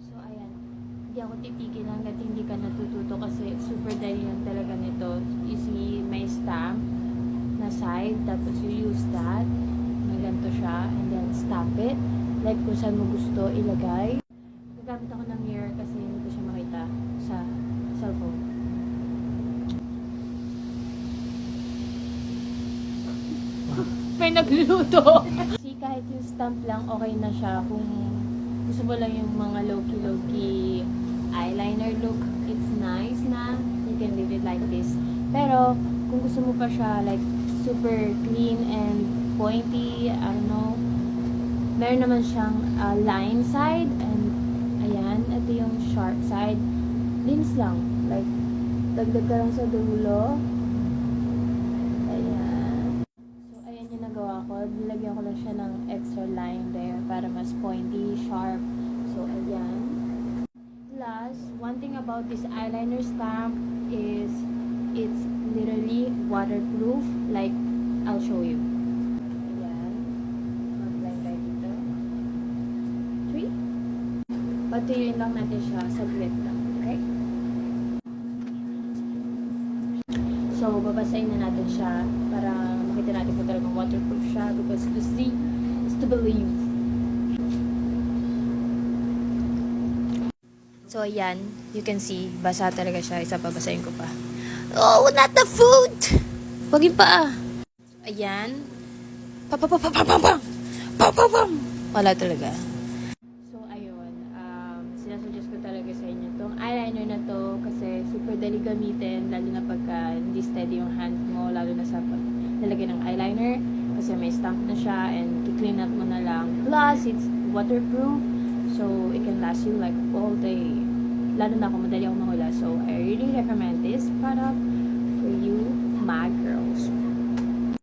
So, ayan. Hindi ako titigil hanggat hindi ka natututo kasi super dali lang talaga nito. You see, may stamp na side, tapos you use that. May ganito siya, and then stamp it. Like kung saan mo gusto ilagay. Gagamit ako ng mirror kasi hindi ko siya makita sa cellphone. May nagluluto! See, kahit yung stamp lang, okay na siya. Kung gusto mo lang yung mga low-key eyeliner look, it's nice na. You can leave it like this. Pero, kung gusto mo pa siya, like, super clean and pointy, I don't know, meron naman siyang line side, and ayan, ito yung sharp side. Linis lang. Like, dagdag ka lang sa dulo. Ayan. So, ayan yung nagawa ko. Nilagyan ko lang siya ng extra line there para mas pointy, sharp. So, ayan. Plus, one thing about this eyeliner stamp is it's literally waterproof. Like, I'll show you. Ayan. Mag-line tayo dito. 3. Patuyuin lang natin siya. Saglit lang. Okay? So, babasahin na natin siya para makita natin kung talagang waterproof siya because to see is to believe. So, ayan. You can see, basa talaga siya. Isa pa, basahin ko pa. Oh, not the food! Wag yung paa. Ayan. Papapapapapam! Papapam! Wala talaga. So, ayun. Sinasuggest ko talaga sa inyo itong eyeliner na to kasi super dali gamitin, lalo na pagka hindi steady yung hand mo, lalo na sa paglalagay ng eyeliner kasi may stamp na siya and i-clean up mo na lang. Plus, it's waterproof so it can last you like all day. Lalo na kung madali ako mahula. So, I really recommend this product.